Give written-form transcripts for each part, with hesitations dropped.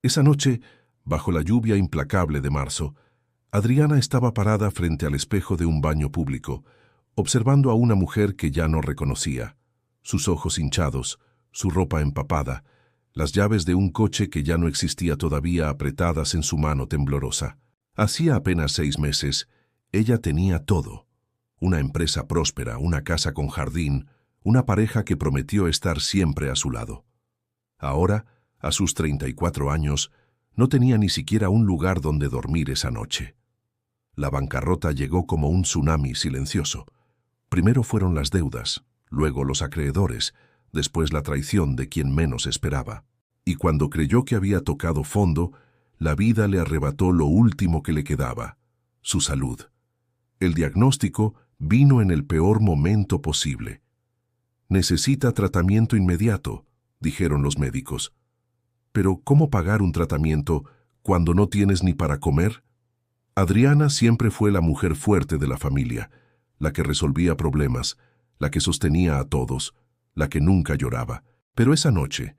Esa noche, bajo la lluvia implacable de marzo, Adriana estaba parada frente al espejo de un baño público, observando a una mujer que ya no reconocía. Sus ojos hinchados, su ropa empapada, las llaves de un coche que ya no existía todavía apretadas en su mano temblorosa. Hacía apenas 6 meses, ella tenía todo. Una empresa próspera, una casa con jardín, una pareja que prometió estar siempre a su lado. Ahora, a sus 34 años, no tenía ni siquiera un lugar donde dormir esa noche. La bancarrota llegó como un tsunami silencioso. Primero fueron las deudas, luego los acreedores, después la traición de quien menos esperaba. Y cuando creyó que había tocado fondo, la vida le arrebató lo último que le quedaba, su salud. El diagnóstico vino en el peor momento posible. Necesita tratamiento inmediato, dijeron los médicos. Pero, ¿cómo pagar un tratamiento cuando no tienes ni para comer? Adriana siempre fue la mujer fuerte de la familia, la que resolvía problemas, la que sostenía a todos, la que nunca lloraba. Pero esa noche,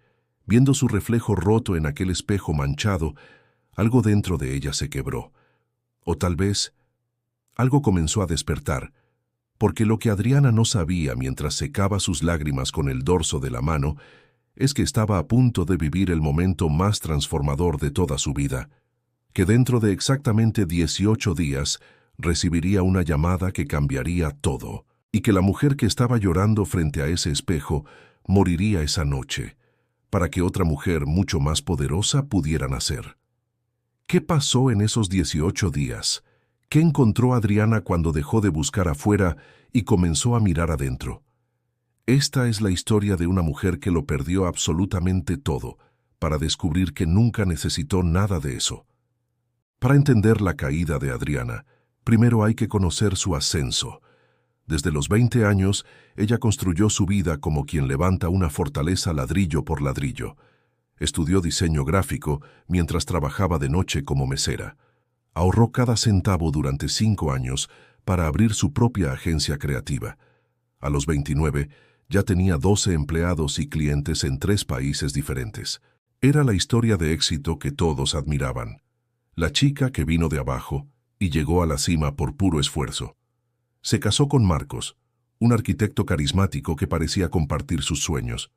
viendo su reflejo roto en aquel espejo manchado, algo dentro de ella se quebró. O tal vez, algo comenzó a despertar, porque lo que Adriana no sabía mientras secaba sus lágrimas con el dorso de la mano es que estaba a punto de vivir el momento más transformador de toda su vida, que dentro de exactamente 18 días recibiría una llamada que cambiaría todo, y que la mujer que estaba llorando frente a ese espejo moriría esa noche, para que otra mujer mucho más poderosa pudiera nacer. ¿Qué pasó en esos 18 días? ¿Qué encontró Adriana cuando dejó de buscar afuera y comenzó a mirar adentro? Esta es la historia de una mujer que lo perdió absolutamente todo, para descubrir que nunca necesitó nada de eso. Para entender la caída de Adriana, primero hay que conocer su ascenso. Desde los 20 años, ella construyó su vida como quien levanta una fortaleza ladrillo por ladrillo. Estudió diseño gráfico mientras trabajaba de noche como mesera. Ahorró cada centavo durante 5 años para abrir su propia agencia creativa. A los 29, ya tenía 12 empleados y clientes en 3 países diferentes. Era la historia de éxito que todos admiraban. La chica que vino de abajo y llegó a la cima por puro esfuerzo. Se casó con Marcos, un arquitecto carismático que parecía compartir sus sueños.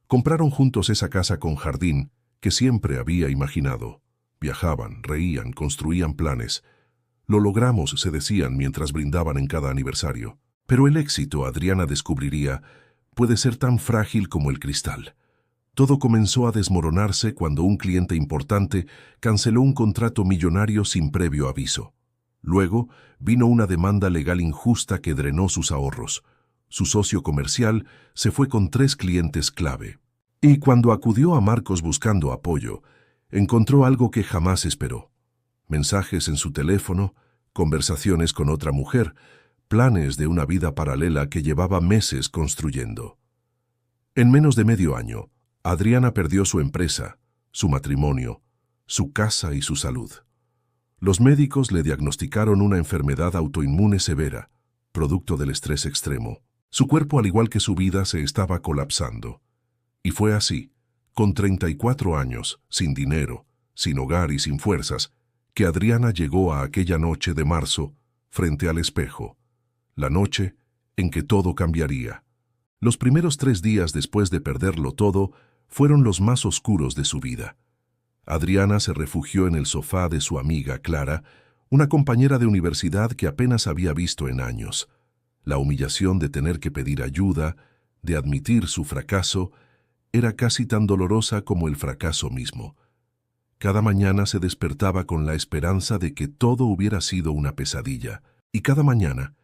Compraron juntos esa casa con jardín que siempre había imaginado. Viajaban, reían, construían planes. Lo logramos, se decían mientras brindaban en cada aniversario. Pero el éxito, Adriana descubriría, puede ser tan frágil como el cristal. Todo comenzó a desmoronarse cuando un cliente importante canceló un contrato millonario sin previo aviso. Luego vino una demanda legal injusta que drenó sus ahorros. Su socio comercial se fue con 3 clientes clave. Y cuando acudió a Marcos buscando apoyo, encontró algo que jamás esperó. Mensajes en su teléfono, conversaciones con otra mujer, planes de una vida paralela que llevaba meses construyendo. En menos de medio año, Adriana perdió su empresa, su matrimonio, su casa y su salud. Los médicos le diagnosticaron una enfermedad autoinmune severa, producto del estrés extremo. Su cuerpo, al igual que su vida, se estaba colapsando. Y fue así, con 34 años, sin dinero, sin hogar y sin fuerzas, que Adriana llegó a aquella noche de marzo, frente al espejo, la noche en que todo cambiaría. Los primeros 3 días después de perderlo todo fueron los más oscuros de su vida. Adriana se refugió en el sofá de su amiga Clara, una compañera de universidad que apenas había visto en años. La humillación de tener que pedir ayuda, de admitir su fracaso, era casi tan dolorosa como el fracaso mismo. Cada mañana se despertaba con la esperanza de que todo hubiera sido una pesadilla, y cada mañana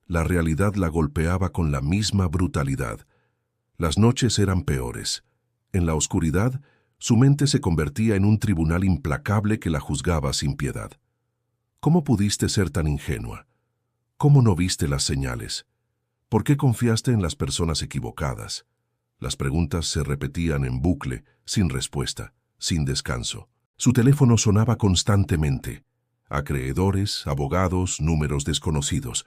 la realidad la golpeaba con la misma brutalidad. Las noches eran peores. En la oscuridad, su mente se convertía en un tribunal implacable que la juzgaba sin piedad. ¿Cómo pudiste ser tan ingenua? ¿Cómo no viste las señales? ¿Por qué confiaste en las personas equivocadas? Las preguntas se repetían en bucle, sin respuesta, sin descanso. Su teléfono sonaba constantemente. Acreedores, abogados, números desconocidos.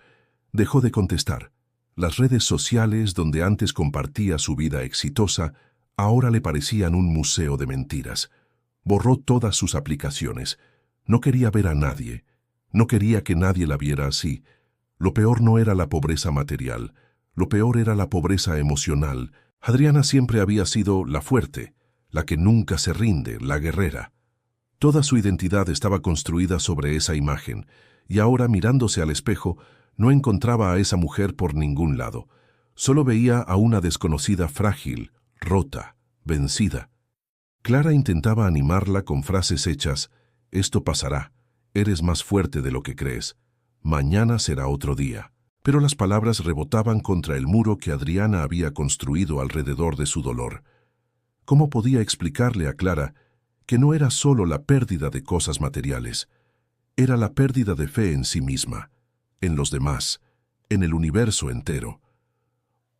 Dejó de contestar. Las redes sociales, donde antes compartía su vida exitosa, ahora le parecían un museo de mentiras. Borró todas sus aplicaciones. No quería ver a nadie. No quería que nadie la viera así. Lo peor no era la pobreza material. Lo peor era la pobreza emocional. Adriana siempre había sido la fuerte, la que nunca se rinde, la guerrera. Toda su identidad estaba construida sobre esa imagen, y ahora, mirándose al espejo, no encontraba a esa mujer por ningún lado. Solo veía a una desconocida frágil, rota, vencida. Clara intentaba animarla con frases hechas: «Esto pasará, eres más fuerte de lo que crees, mañana será otro día». Pero las palabras rebotaban contra el muro que Adriana había construido alrededor de su dolor. ¿Cómo podía explicarle a Clara que no era solo la pérdida de cosas materiales? Era la pérdida de fe en sí misma, en los demás, en el universo entero.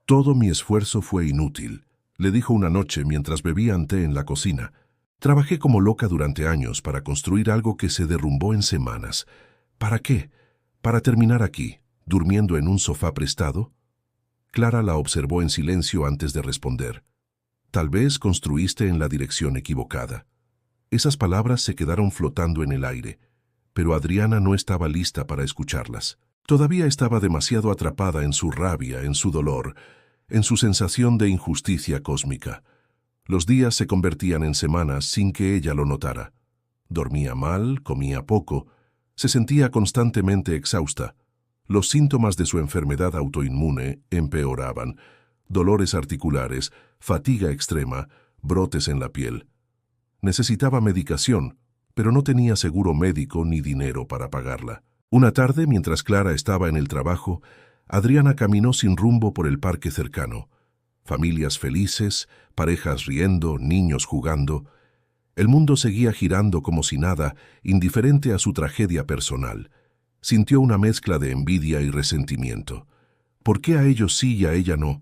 «Todo mi esfuerzo fue inútil», le dijo una noche mientras bebían té en la cocina. «Trabajé como loca durante años para construir algo que se derrumbó en semanas. ¿Para qué? ¿Para terminar aquí, durmiendo en un sofá prestado?» Clara la observó en silencio antes de responder. «Tal vez construiste en la dirección equivocada». Esas palabras se quedaron flotando en el aire, pero Adriana no estaba lista para escucharlas. Todavía estaba demasiado atrapada en su rabia, en su dolor, en su sensación de injusticia cósmica. Los días se convertían en semanas sin que ella lo notara. Dormía mal, comía poco, se sentía constantemente exhausta. Los síntomas de su enfermedad autoinmune empeoraban: dolores articulares, fatiga extrema, brotes en la piel. Necesitaba medicación, pero no tenía seguro médico ni dinero para pagarla. Una tarde, mientras Clara estaba en el trabajo, Adriana caminó sin rumbo por el parque cercano. Familias felices, parejas riendo, niños jugando. El mundo seguía girando como si nada, indiferente a su tragedia personal. Sintió una mezcla de envidia y resentimiento. ¿Por qué a ellos sí y a ella no?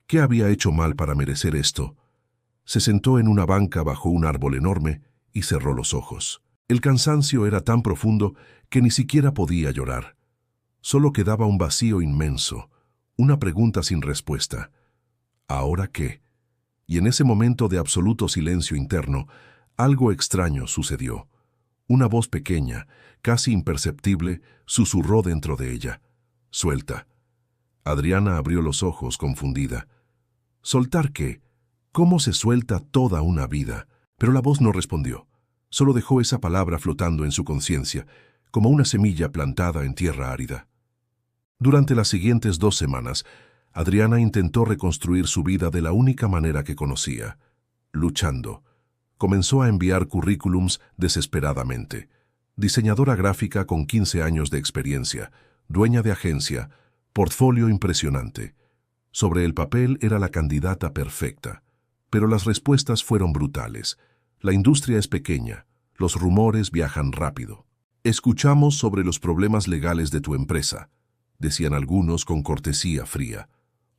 ¿Qué había hecho mal para merecer esto? Se sentó en una banca bajo un árbol enorme y cerró los ojos. El cansancio era tan profundo que ni siquiera podía llorar. Solo quedaba un vacío inmenso, una pregunta sin respuesta. ¿Ahora qué? Y en ese momento de absoluto silencio interno, algo extraño sucedió. Una voz pequeña, casi imperceptible, susurró dentro de ella: «Suelta». Adriana abrió los ojos confundida. ¿Soltar qué? ¿Cómo se suelta toda una vida? Pero la voz no respondió. Solo dejó esa palabra flotando en su conciencia, como una semilla plantada en tierra árida. Durante las siguientes 2 semanas, Adriana intentó reconstruir su vida de la única manera que conocía: luchando. Comenzó a enviar currículums desesperadamente. Diseñadora gráfica con 15 años de experiencia, dueña de agencia, portfolio impresionante. Sobre el papel era la candidata perfecta, pero las respuestas fueron brutales. La industria es pequeña, los rumores viajan rápido. «Escuchamos sobre los problemas legales de tu empresa», decían algunos con cortesía fría.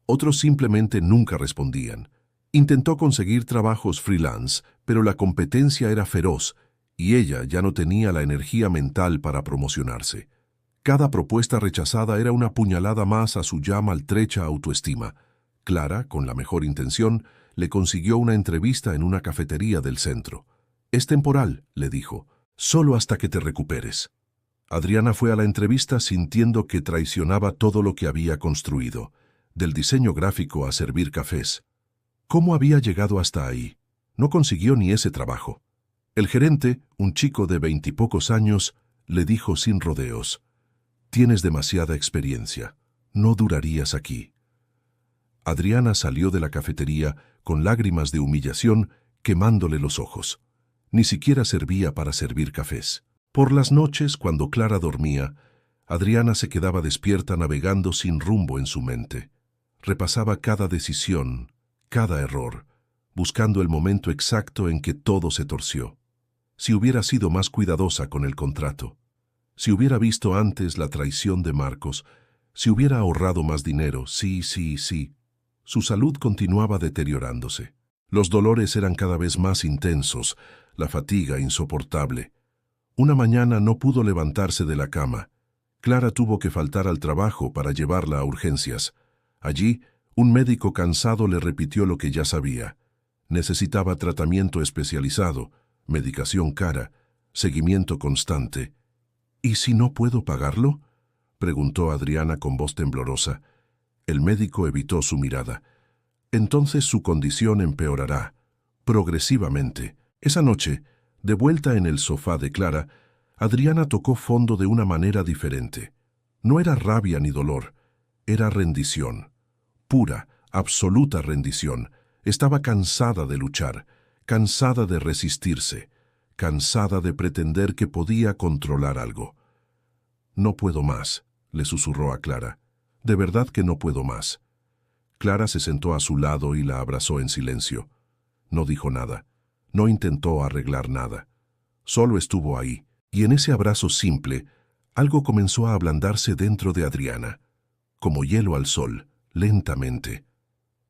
Otros simplemente nunca respondían. Intentó conseguir trabajos freelance, pero la competencia era feroz y ella ya no tenía la energía mental para promocionarse. Cada propuesta rechazada era una puñalada más a su ya maltrecha autoestima. Clara, con la mejor intención, le consiguió una entrevista en una cafetería del centro. «Es temporal», le dijo, «solo hasta que te recuperes». Adriana fue a la entrevista sintiendo que traicionaba todo lo que había construido, del diseño gráfico a servir cafés. ¿Cómo había llegado hasta ahí? No consiguió ni ese trabajo. El gerente, un chico de 20 y pocos años, le dijo sin rodeos: «Tienes demasiada experiencia, no durarías aquí». Adriana salió de la cafetería con lágrimas de humillación quemándole los ojos. Ni siquiera servía para servir cafés. Por las noches, cuando Clara dormía, Adriana se quedaba despierta navegando sin rumbo en su mente. Repasaba cada decisión, cada error, buscando el momento exacto en que todo se torció. Si hubiera sido más cuidadosa con el contrato, si hubiera visto antes la traición de Marcos, si hubiera ahorrado más dinero, sí. Su salud continuaba deteriorándose. Los dolores eran cada vez más intensos, la fatiga insoportable. Una mañana no pudo levantarse de la cama. Clara tuvo que faltar al trabajo para llevarla a urgencias. Allí, un médico cansado le repitió lo que ya sabía. Necesitaba tratamiento especializado, medicación cara, seguimiento constante. ¿Y si no puedo pagarlo?, preguntó Adriana con voz temblorosa. El médico evitó su mirada. Entonces su condición empeorará, progresivamente. Esa noche, de vuelta en el sofá de Clara, Adriana tocó fondo de una manera diferente. No era rabia ni dolor, era rendición. Pura, absoluta rendición. Estaba cansada de luchar, cansada de resistirse, cansada de pretender que podía controlar algo. «No puedo más», le susurró a Clara. «De verdad que no puedo más». Clara se sentó a su lado y la abrazó en silencio. No dijo nada, no intentó arreglar nada. Solo estuvo ahí, y en ese abrazo simple, algo comenzó a ablandarse dentro de Adriana, como hielo al sol, lentamente.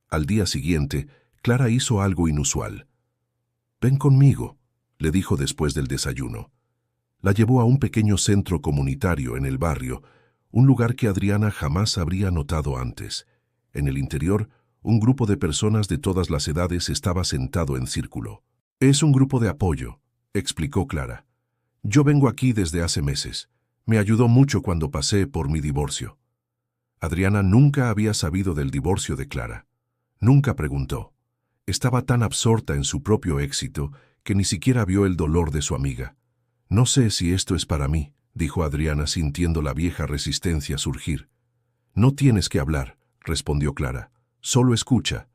Al día siguiente, Clara hizo algo inusual. «Ven conmigo», le dijo después del desayuno. La llevó a un pequeño centro comunitario en el barrio, un lugar que Adriana jamás habría notado antes. En el interior, un grupo de personas de todas las edades estaba sentado en círculo. «Es un grupo de apoyo», explicó Clara. «Yo vengo aquí desde hace meses. Me ayudó mucho cuando pasé por mi divorcio». Adriana nunca había sabido del divorcio de Clara. Nunca preguntó. Estaba tan absorta en su propio éxito que ni siquiera vio el dolor de su amiga. «No sé si esto es para mí», dijo Adriana sintiendo la vieja resistencia surgir. «No tienes que hablar», respondió Clara. «Solo escucha».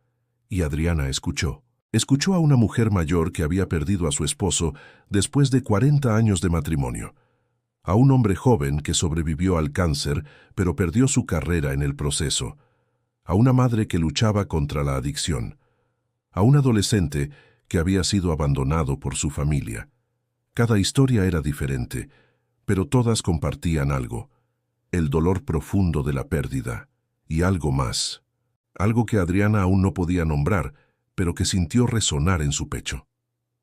Y Adriana escuchó. Escuchó a una mujer mayor que había perdido a su esposo después de 40 años de matrimonio. A un hombre joven que sobrevivió al cáncer, pero perdió su carrera en el proceso. A una madre que luchaba contra la adicción. A un adolescente que había sido abandonado por su familia. Cada historia era diferente, pero todas compartían algo: el dolor profundo de la pérdida, y algo más. Algo que Adriana aún no podía nombrar, pero que sintió resonar en su pecho.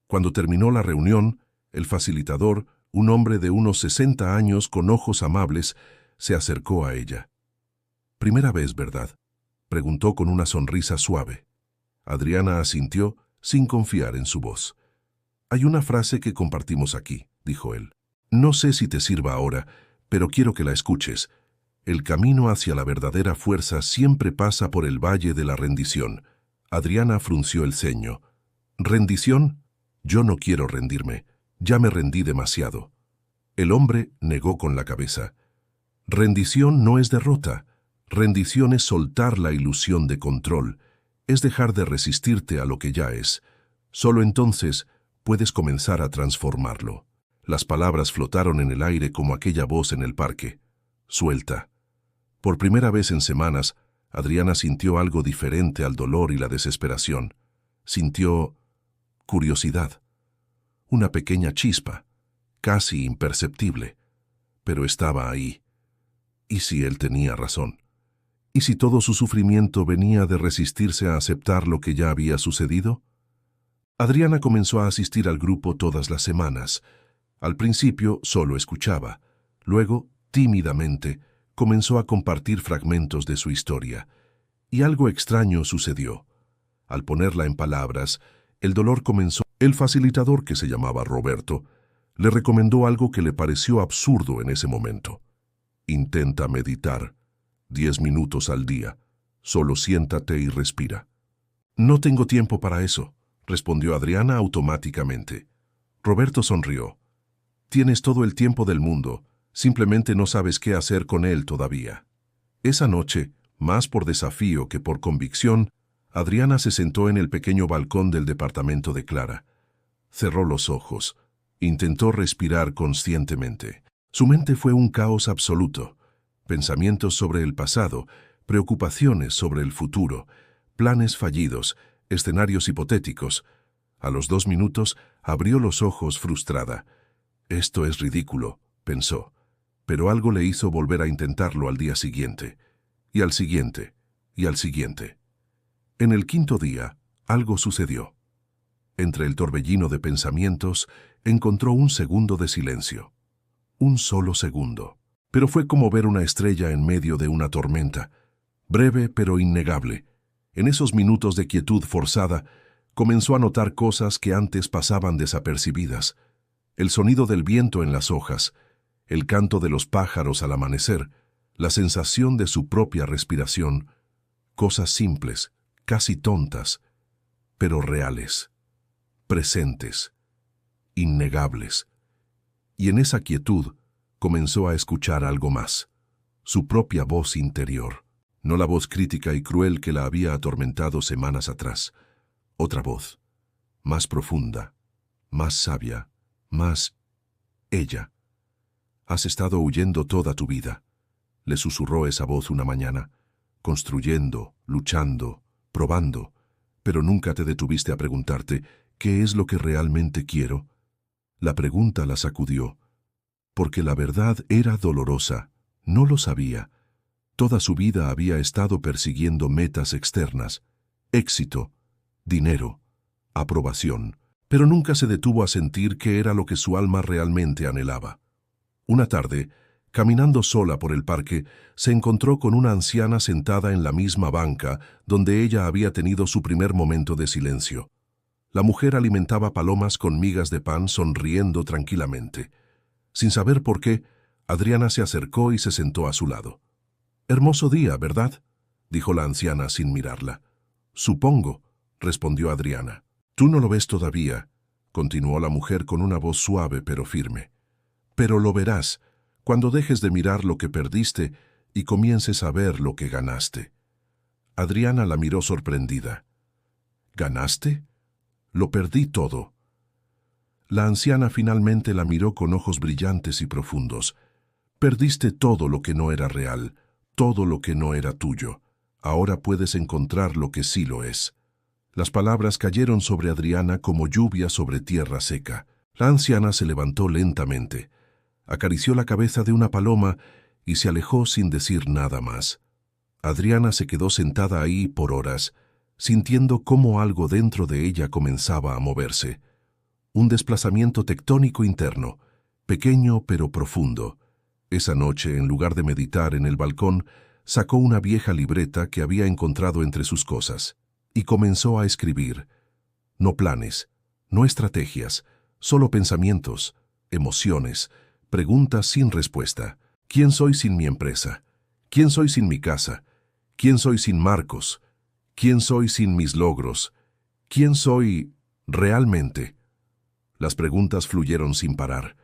Cuando terminó la reunión, el facilitador, un hombre de unos 60 años con ojos amables, se acercó a ella. «Primera vez, ¿verdad?», preguntó con una sonrisa suave. Adriana asintió, sin confiar en su voz. «Hay una frase que compartimos aquí», dijo él. «No sé si te sirva ahora, pero quiero que la escuches. El camino hacia la verdadera fuerza siempre pasa por el valle de la rendición». Adriana frunció el ceño. «¿Rendición? Yo no quiero rendirme. Ya me rendí demasiado». El hombre negó con la cabeza. «Rendición no es derrota. Rendición es soltar la ilusión de control. Es dejar de resistirte a lo que ya es. Solo entonces puedes comenzar a transformarlo». Las palabras flotaron en el aire como aquella voz en el parque. «Suelta». Por primera vez en semanas, Adriana sintió algo diferente al dolor y la desesperación. Sintió curiosidad. Una pequeña chispa, casi imperceptible, pero estaba ahí. ¿Y si él tenía razón? ¿Y si todo su sufrimiento venía de resistirse a aceptar lo que ya había sucedido? Adriana comenzó a asistir al grupo todas las semanas. Al principio solo escuchaba. Luego, tímidamente, comenzó a compartir fragmentos de su historia. Y algo extraño sucedió. Al ponerla en palabras, el dolor comenzó. El facilitador, que se llamaba Roberto, le recomendó algo que le pareció absurdo en ese momento. «Intenta meditar. 10 minutos al día. Solo siéntate y respira». «No tengo tiempo para eso», respondió Adriana automáticamente. Roberto sonrió. «Tienes todo el tiempo del mundo. Simplemente no sabes qué hacer con él todavía». Esa noche, más por desafío que por convicción, Adriana se sentó en el pequeño balcón del departamento de Clara. Cerró los ojos. Intentó respirar conscientemente. Su mente fue un caos absoluto. Pensamientos sobre el pasado, preocupaciones sobre el futuro, planes fallidos, escenarios hipotéticos. A los 2 minutos abrió los ojos frustrada. «Esto es ridículo», pensó, pero algo le hizo volver a intentarlo al día siguiente, y al siguiente, y al siguiente. En el 5.º día, algo sucedió. Entre el torbellino de pensamientos, encontró un segundo de silencio. Un solo segundo. Pero fue como ver una estrella en medio de una tormenta. Breve pero innegable. En esos minutos de quietud forzada, Comenzó a notar cosas que antes pasaban desapercibidas. El sonido del viento en las hojas, el canto de los pájaros al amanecer, la sensación de su propia respiración. Cosas simples, casi tontas, pero reales, presentes, innegables. Y en esa quietud comenzó a escuchar algo más, su propia voz interior, no la voz crítica y cruel que la había atormentado semanas atrás. Otra voz, más profunda, más sabia, más ella. Has estado huyendo toda tu vida, le susurró esa voz una mañana, construyendo, luchando, probando, pero nunca te detuviste a preguntarte ¿qué es lo que realmente quiero? La pregunta la sacudió, porque la verdad era dolorosa, no lo sabía. Toda su vida había estado persiguiendo metas externas, éxito, dinero, aprobación, pero nunca se detuvo a sentir qué era lo que su alma realmente anhelaba. Una tarde, caminando sola por el parque, se encontró con una anciana sentada en la misma banca donde ella había tenido su primer momento de silencio. La mujer alimentaba palomas con migas de pan sonriendo tranquilamente. Sin saber por qué, Adriana se acercó y se sentó a su lado. «Hermoso día, ¿verdad?», dijo la anciana sin mirarla. «Supongo», respondió Adriana. «Tú no lo ves todavía», continuó la mujer con una voz suave pero firme. «Pero lo verás cuando dejes de mirar lo que perdiste y comiences a ver lo que ganaste». Adriana la miró sorprendida. «¿Ganaste? Lo perdí todo». La anciana finalmente la miró con ojos brillantes y profundos. «Perdiste todo lo que no era real, todo lo que no era tuyo. Ahora puedes encontrar lo que sí lo es». Las palabras cayeron sobre Adriana como lluvia sobre tierra seca. La anciana se levantó lentamente, acarició la cabeza de una paloma y se alejó sin decir nada más. Adriana se quedó sentada ahí por horas, sintiendo cómo algo dentro de ella comenzaba a moverse. Un desplazamiento tectónico interno, pequeño pero profundo. Esa noche, en lugar de meditar en el balcón, sacó una vieja libreta que había encontrado entre sus cosas y comenzó a escribir. No planes, no estrategias, solo pensamientos, emociones, preguntas sin respuesta. ¿Quién soy sin mi empresa? ¿Quién soy sin mi casa? ¿Quién soy sin Marcos? ¿Quién soy sin mis logros? ¿Quién soy realmente? Las preguntas fluyeron sin parar,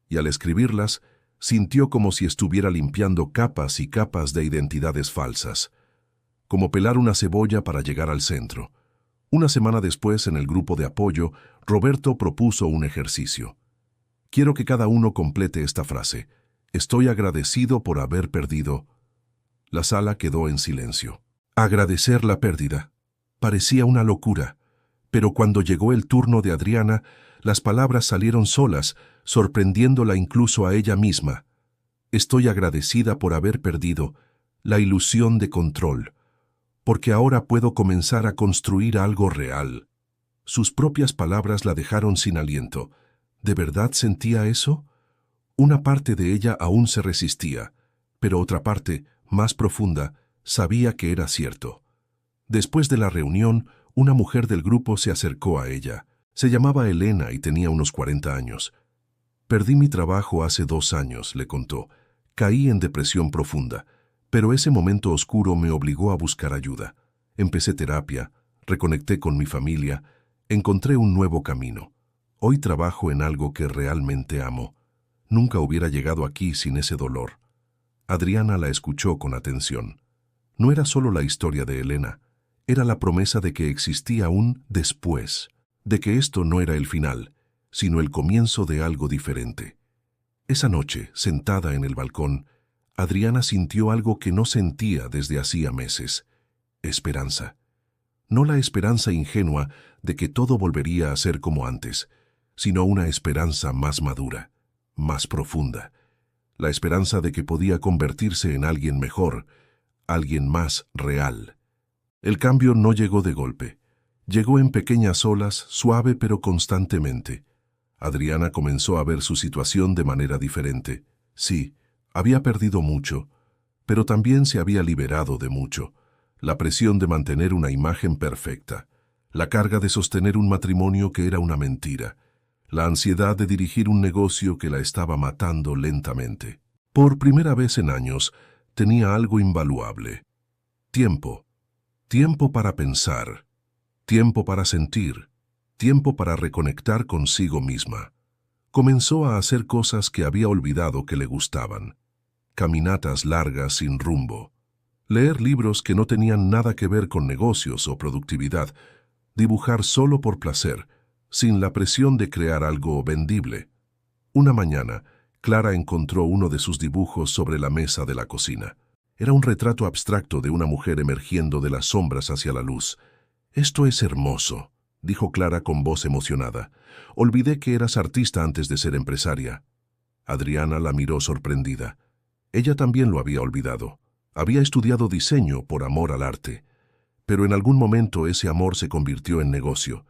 y al escribirlas, sintió como si estuviera limpiando capas y capas de identidades falsas, como pelar una cebolla para llegar al centro. Una semana después, en el grupo de apoyo, Roberto propuso un ejercicio. Quiero que cada uno complete esta frase. Estoy agradecido por haber perdido. La sala quedó en silencio. Agradecer la pérdida. Parecía una locura, pero cuando llegó el turno de Adriana, las palabras salieron solas, sorprendiéndola incluso a ella misma. Estoy agradecida por haber perdido la ilusión de control, porque ahora puedo comenzar a construir algo real. Sus propias palabras la dejaron sin aliento. ¿De verdad sentía eso? Una parte de ella aún se resistía, pero otra parte, más profunda, sabía que era cierto. Después de la reunión, una mujer del grupo se acercó a ella. Se llamaba Elena y tenía unos 40 años. Perdí mi trabajo hace 2 años, le contó. Caí en depresión profunda, pero ese momento oscuro me obligó a buscar ayuda. Empecé terapia, reconecté con mi familia, encontré un nuevo camino. Hoy trabajo en algo que realmente amo. Nunca hubiera llegado aquí sin ese dolor. Adriana la escuchó con atención. No era solo la historia de Elena, era la promesa de que existía un después, de que esto no era el final, sino el comienzo de algo diferente. Esa noche, sentada en el balcón, Adriana sintió algo que no sentía desde hacía meses: esperanza. No la esperanza ingenua de que todo volvería a ser como antes, sino una esperanza más madura, más profunda. La esperanza de que podía convertirse en alguien mejor, alguien más real. El cambio no llegó de golpe. Llegó en pequeñas olas, suave pero constantemente. Adriana comenzó a ver su situación de manera diferente. Sí, había perdido mucho, pero también se había liberado de mucho. La presión de mantener una imagen perfecta, la carga de sostener un matrimonio que era una mentira, la ansiedad de dirigir un negocio que la estaba matando lentamente. Por primera vez en años, tenía algo invaluable. Tiempo. Tiempo para pensar. Tiempo para sentir. Tiempo para reconectar consigo misma. Comenzó a hacer cosas que había olvidado que le gustaban. Caminatas largas sin rumbo. Leer libros que no tenían nada que ver con negocios o productividad. Dibujar solo por placer, sin la presión de crear algo vendible. Una mañana, Clara encontró uno de sus dibujos sobre la mesa de la cocina. Era un retrato abstracto de una mujer emergiendo de las sombras hacia la luz. «Esto es hermoso», dijo Clara con voz emocionada. «Olvidé que eras artista antes de ser empresaria». Adriana la miró sorprendida. Ella también lo había olvidado. Había estudiado diseño por amor al arte. Pero en algún momento ese amor se convirtió en negocio,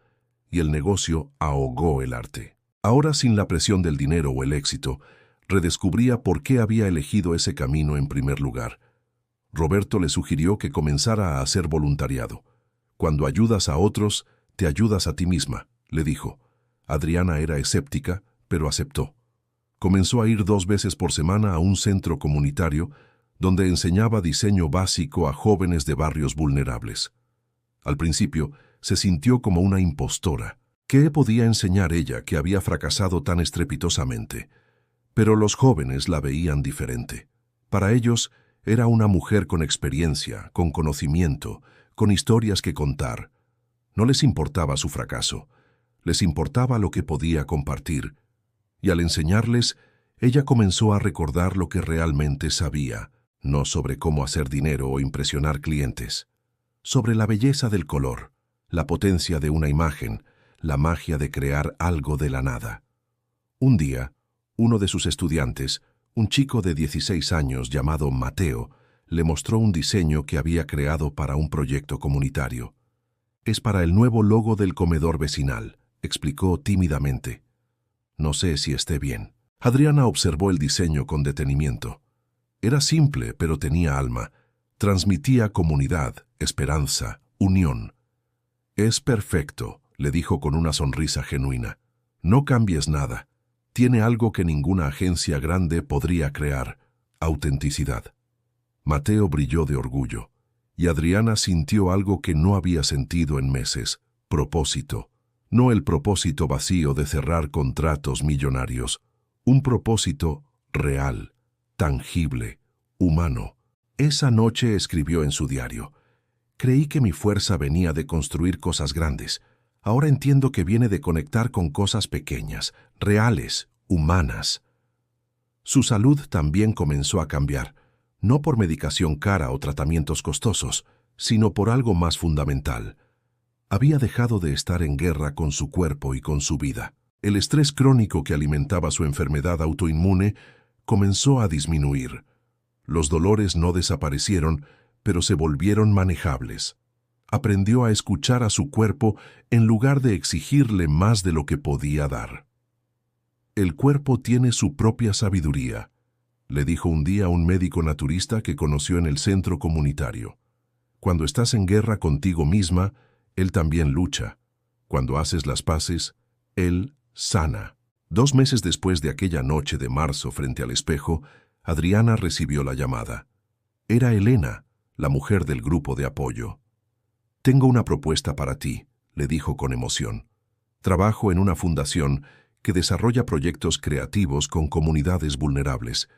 y el negocio ahogó el arte. Ahora, sin la presión del dinero o el éxito, redescubría por qué había elegido ese camino en primer lugar. Roberto le sugirió que comenzara a hacer voluntariado. «Cuando ayudas a otros, te ayudas a ti misma», le dijo. Adriana era escéptica, pero aceptó. Comenzó a ir 2 veces por semana a un centro comunitario donde enseñaba diseño básico a jóvenes de barrios vulnerables. Al principio, se sintió como una impostora. ¿Qué podía enseñar ella que había fracasado tan estrepitosamente? Pero los jóvenes la veían diferente. Para ellos, era una mujer con experiencia, con conocimiento, con historias que contar. No les importaba su fracaso, les importaba lo que podía compartir. Y al enseñarles, ella comenzó a recordar lo que realmente sabía, no sobre cómo hacer dinero o impresionar clientes, sobre la belleza del color, la potencia de una imagen, la magia de crear algo de la nada. Un día, uno de sus estudiantes, un chico de 16 años llamado Mateo, le mostró un diseño que había creado para un proyecto comunitario. «Es para el nuevo logo del comedor vecinal», explicó tímidamente. «No sé si esté bien». Adriana observó el diseño con detenimiento. Era simple, pero tenía alma. Transmitía comunidad, esperanza, unión. «Es perfecto», le dijo con una sonrisa genuina. «No cambies nada. Tiene algo que ninguna agencia grande podría crear: autenticidad». Mateo brilló de orgullo, y Adriana sintió algo que no había sentido en meses: propósito. No el propósito vacío de cerrar contratos millonarios, un propósito real, tangible, humano. Esa noche escribió en su diario: «Creí que mi fuerza venía de construir cosas grandes. Ahora entiendo que viene de conectar con cosas pequeñas, reales, humanas». Su salud también comenzó a cambiar, no por medicación cara o tratamientos costosos, sino por algo más fundamental. Había dejado de estar en guerra con su cuerpo y con su vida. El estrés crónico que alimentaba su enfermedad autoinmune comenzó a disminuir. Los dolores no desaparecieron, pero se volvieron manejables. Aprendió a escuchar a su cuerpo en lugar de exigirle más de lo que podía dar. «El cuerpo tiene su propia sabiduría», le dijo un día un médico naturista que conoció en el centro comunitario. «Cuando estás en guerra contigo misma, él también lucha. Cuando haces las paces, él sana». 2 meses después de aquella noche de marzo frente al espejo, Adriana recibió la llamada. Era Elena, la mujer del grupo de apoyo. «Tengo una propuesta para ti», le dijo con emoción. «Trabajo en una fundación que desarrolla proyectos creativos con comunidades vulnerables.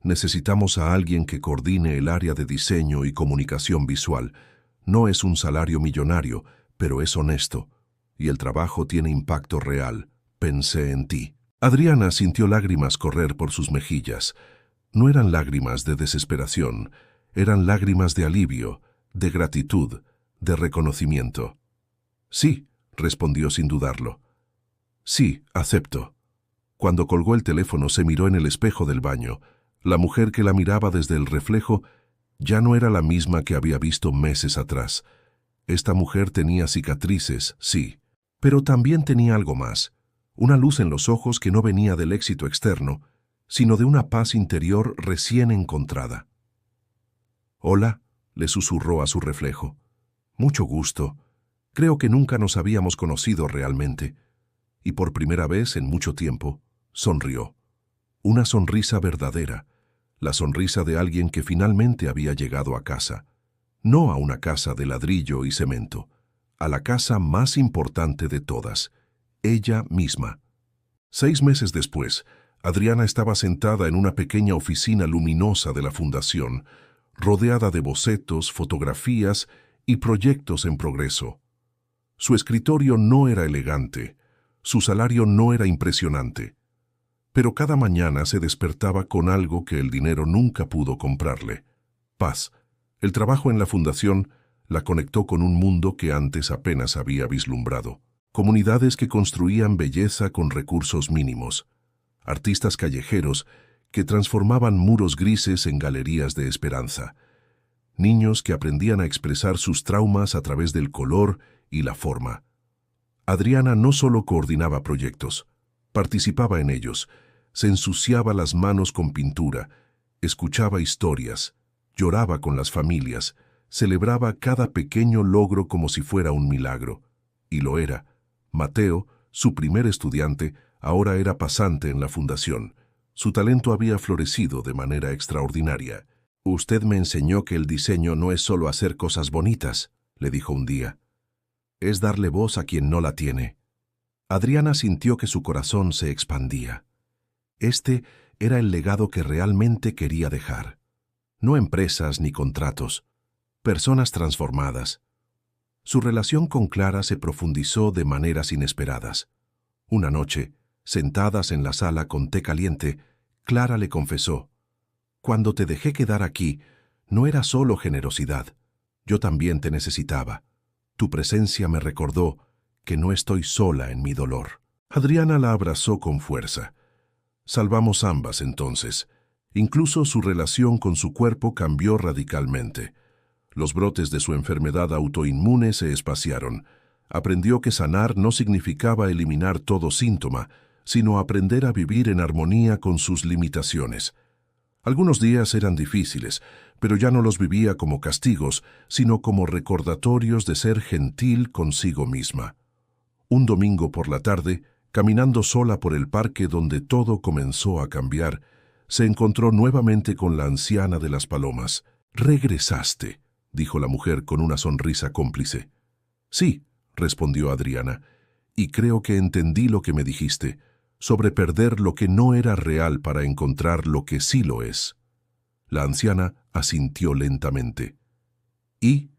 Necesitamos a alguien que coordine el área de diseño y comunicación visual. No es un salario millonario, pero es honesto. Y el trabajo tiene impacto real. Pensé en ti». Adriana sintió lágrimas correr por sus mejillas. No eran lágrimas de desesperación, eran lágrimas de alivio, de gratitud, de reconocimiento. «Sí», respondió sin dudarlo. «Sí, acepto». Cuando colgó el teléfono se miró en el espejo del baño. La mujer que la miraba desde el reflejo ya no era la misma que había visto meses atrás. Esta mujer tenía cicatrices, sí, pero también tenía algo más, una luz en los ojos que no venía del éxito externo, sino de una paz interior recién encontrada. «Hola», le susurró a su reflejo. «Mucho gusto. Creo que nunca nos habíamos conocido realmente, y por primera vez en mucho tiempo, sonrió. Una sonrisa verdadera, la sonrisa de alguien que finalmente había llegado a casa. No a una casa de ladrillo y cemento, a la casa más importante de todas, ella misma. 6 meses después, Adriana estaba sentada en una pequeña oficina luminosa de la fundación, rodeada de bocetos, fotografías y proyectos en progreso. Su escritorio no era elegante, su salario no era impresionante, pero cada mañana se despertaba con algo que el dinero nunca pudo comprarle: paz. El trabajo en la fundación la conectó con un mundo que antes apenas había vislumbrado. Comunidades que construían belleza con recursos mínimos. Artistas callejeros que transformaban muros grises en galerías de esperanza. Niños que aprendían a expresar sus traumas a través del color y la forma. Adriana no solo coordinaba proyectos, participaba en ellos, se ensuciaba las manos con pintura, escuchaba historias, lloraba con las familias, celebraba cada pequeño logro como si fuera un milagro. Y lo era. Mateo, su primer estudiante, ahora era pasante en la fundación. Su talento había florecido de manera extraordinaria. «Usted me enseñó que el diseño no es solo hacer cosas bonitas», le dijo un día. «Es darle voz a quien no la tiene». Adriana sintió que su corazón se expandía. Este era el legado que realmente quería dejar. No empresas ni contratos, personas transformadas. Su relación con Clara se profundizó de maneras inesperadas. Una noche, sentadas en la sala con té caliente, Clara le confesó: «Cuando te dejé quedar aquí, no era solo generosidad. Yo también te necesitaba. Tu presencia me recordó que no estoy sola en mi dolor». Adriana la abrazó con fuerza. Salvamos ambas entonces. Incluso su relación con su cuerpo cambió radicalmente. Los brotes de su enfermedad autoinmune se espaciaron. Aprendió que sanar no significaba eliminar todo síntoma, sino aprender a vivir en armonía con sus limitaciones. Algunos días eran difíciles, pero ya no los vivía como castigos, sino como recordatorios de ser gentil consigo misma. Un domingo por la tarde, caminando sola por el parque donde todo comenzó a cambiar, se encontró nuevamente con la anciana de las palomas. «Regresaste», dijo la mujer con una sonrisa cómplice. «Sí», respondió Adriana, «y creo que entendí lo que me dijiste, sobre perder lo que no era real para encontrar lo que sí lo es». La anciana asintió lentamente. «¿Y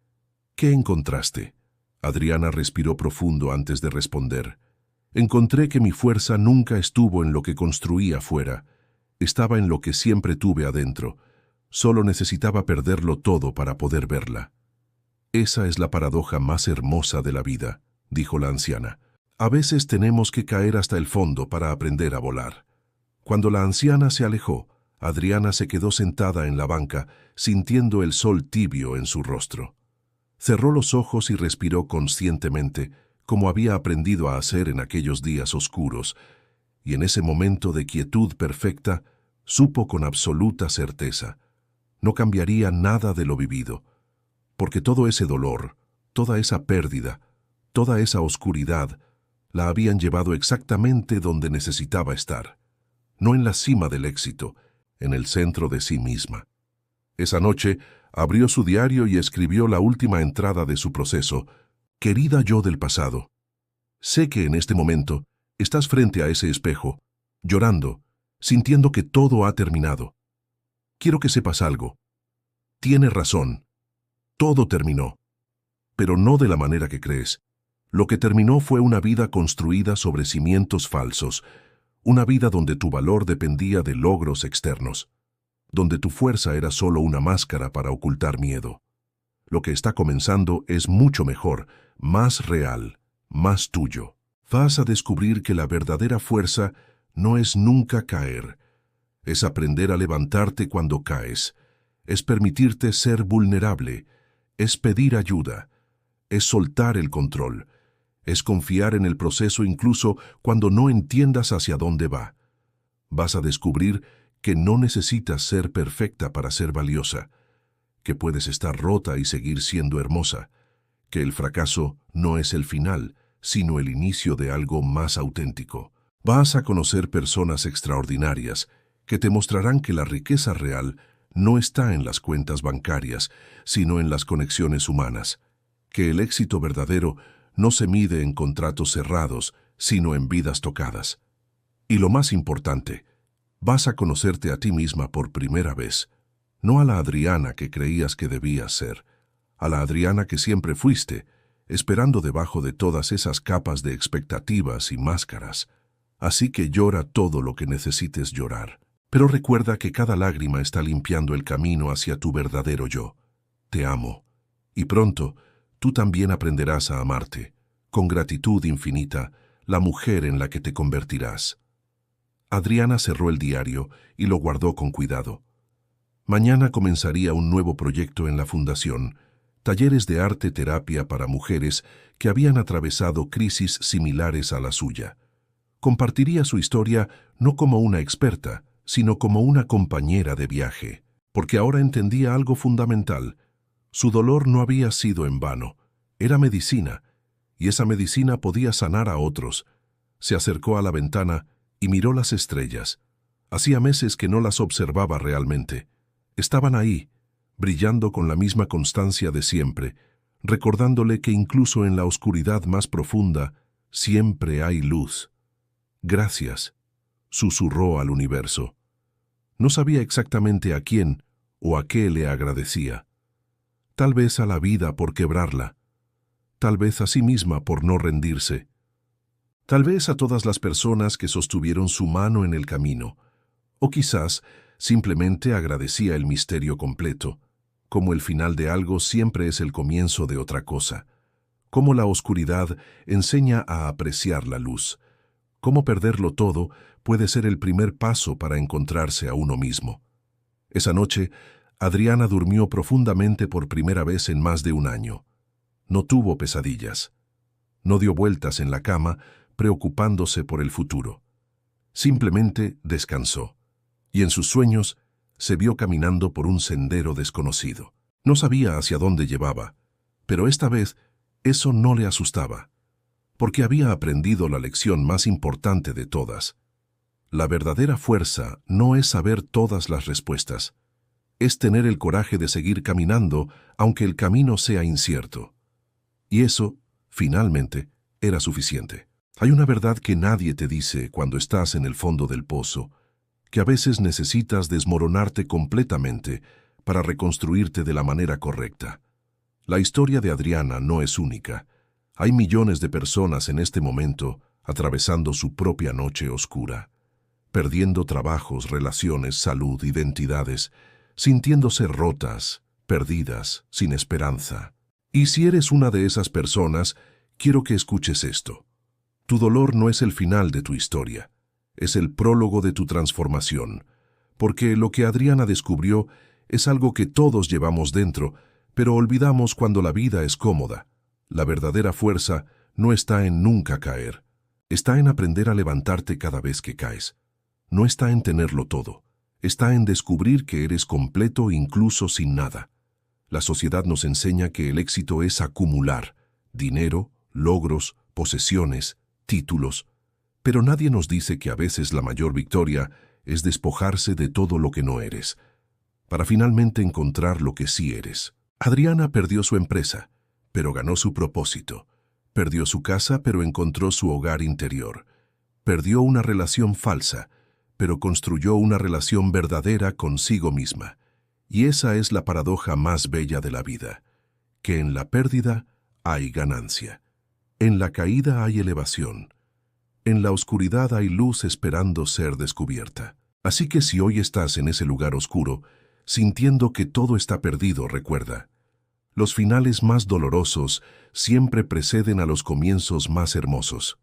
qué encontraste?». Adriana respiró profundo antes de responder. «Encontré que mi fuerza nunca estuvo en lo que construía fuera. Estaba en lo que siempre tuve adentro. Solo necesitaba perderlo todo para poder verla». «Esa es la paradoja más hermosa de la vida», dijo la anciana. «A veces tenemos que caer hasta el fondo para aprender a volar». Cuando la anciana se alejó, Adriana se quedó sentada en la banca, sintiendo el sol tibio en su rostro. Cerró los ojos y respiró conscientemente, como había aprendido a hacer en aquellos días oscuros, y en ese momento de quietud perfecta, supo con absoluta certeza: no cambiaría nada de lo vivido, porque todo ese dolor, toda esa pérdida, toda esa oscuridad, la habían llevado exactamente donde necesitaba estar, no en la cima del éxito, en el centro de sí misma. Esa noche abrió su diario y escribió la última entrada de su proceso: «Querida yo del pasado, sé que en este momento estás frente a ese espejo, llorando, sintiendo que todo ha terminado. Quiero que sepas algo. Tienes razón. Todo terminó. Pero no de la manera que crees. Lo que terminó fue una vida construida sobre cimientos falsos, una vida donde tu valor dependía de logros externos, donde tu fuerza era solo una máscara para ocultar miedo. Lo que está comenzando es mucho mejor, más real, más tuyo. Vas a descubrir que la verdadera fuerza no es nunca caer, es aprender a levantarte cuando caes, es permitirte ser vulnerable, es pedir ayuda, es soltar el control, es confiar en el proceso incluso cuando no entiendas hacia dónde va. Vas a descubrir que no necesitas ser perfecta para ser valiosa, que puedes estar rota y seguir siendo hermosa, que el fracaso no es el final, sino el inicio de algo más auténtico. Vas a conocer personas extraordinarias que te mostrarán que la riqueza real no está en las cuentas bancarias, sino en las conexiones humanas, que el éxito verdadero no se mide en contratos cerrados, sino en vidas tocadas. Y lo más importante, vas a conocerte a ti misma por primera vez, no a la Adriana que creías que debías ser, a la Adriana que siempre fuiste, esperando debajo de todas esas capas de expectativas y máscaras. Así que llora todo lo que necesites llorar. Pero recuerda que cada lágrima está limpiando el camino hacia tu verdadero yo. Te amo. Y pronto, tú también aprenderás a amarte, con gratitud infinita, la mujer en la que te convertirás. Adriana cerró el diario y lo guardó con cuidado. Mañana comenzaría un nuevo proyecto en la fundación, talleres de arte-terapia para mujeres que habían atravesado crisis similares a la suya. Compartiría su historia no como una experta, sino como una compañera de viaje, porque ahora entendía algo fundamental. Su dolor no había sido en vano, era medicina, y esa medicina podía sanar a otros. Se acercó a la ventana y miró las estrellas. Hacía meses que no las observaba realmente. Estaban ahí, brillando con la misma constancia de siempre, recordándole que incluso en la oscuridad más profunda siempre hay luz. Gracias, susurró al universo. No sabía exactamente a quién o a qué le agradecía. Tal vez a la vida por quebrarla, tal vez a sí misma por no rendirse, tal vez a todas las personas que sostuvieron su mano en el camino, o quizás simplemente agradecía el misterio completo, como el final de algo siempre es el comienzo de otra cosa, como la oscuridad enseña a apreciar la luz, cómo perderlo todo puede ser el primer paso para encontrarse a uno mismo. Esa noche, Adriana durmió profundamente por primera vez en más de un año. No tuvo pesadillas. No dio vueltas en la cama, preocupándose por el futuro. Simplemente descansó. Y en sus sueños se vio caminando por un sendero desconocido. No sabía hacia dónde llevaba, pero esta vez eso no le asustaba, porque había aprendido la lección más importante de todas. La verdadera fuerza no es saber todas las respuestas, es tener el coraje de seguir caminando aunque el camino sea incierto. Y eso, finalmente, era suficiente. Hay una verdad que nadie te dice cuando estás en el fondo del pozo, que a veces necesitas desmoronarte completamente para reconstruirte de la manera correcta. La historia de Adriana no es única. Hay millones de personas en este momento atravesando su propia noche oscura, perdiendo trabajos, relaciones, salud, identidades, sintiéndose rotas, perdidas, sin esperanza. Y si eres una de esas personas, quiero que escuches esto. Tu dolor no es el final de tu historia, es el prólogo de tu transformación, porque lo que Adriana descubrió es algo que todos llevamos dentro, pero olvidamos cuando la vida es cómoda. La verdadera fuerza no está en nunca caer, está en aprender a levantarte cada vez que caes. No está en tenerlo todo, está en descubrir que eres completo incluso sin nada. La sociedad nos enseña que el éxito es acumular dinero, logros, posesiones, títulos, pero nadie nos dice que a veces la mayor victoria es despojarse de todo lo que no eres, para finalmente encontrar lo que sí eres. Adriana perdió su empresa, pero ganó su propósito. Perdió su casa, pero encontró su hogar interior. Perdió una relación falsa, pero construyó una relación verdadera consigo misma. Y esa es la paradoja más bella de la vida, que en la pérdida hay ganancia. En la caída hay elevación. En la oscuridad hay luz esperando ser descubierta. Así que si hoy estás en ese lugar oscuro, sintiendo que todo está perdido, recuerda, los finales más dolorosos siempre preceden a los comienzos más hermosos.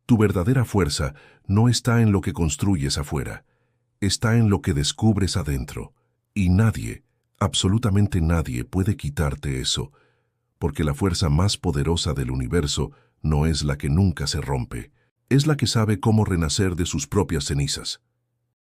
Tu verdadera fuerza no está en lo que construyes afuera, está en lo que descubres adentro. Y nadie, absolutamente nadie, puede quitarte eso, porque la fuerza más poderosa del universo no es la que nunca se rompe, es la que sabe cómo renacer de sus propias cenizas.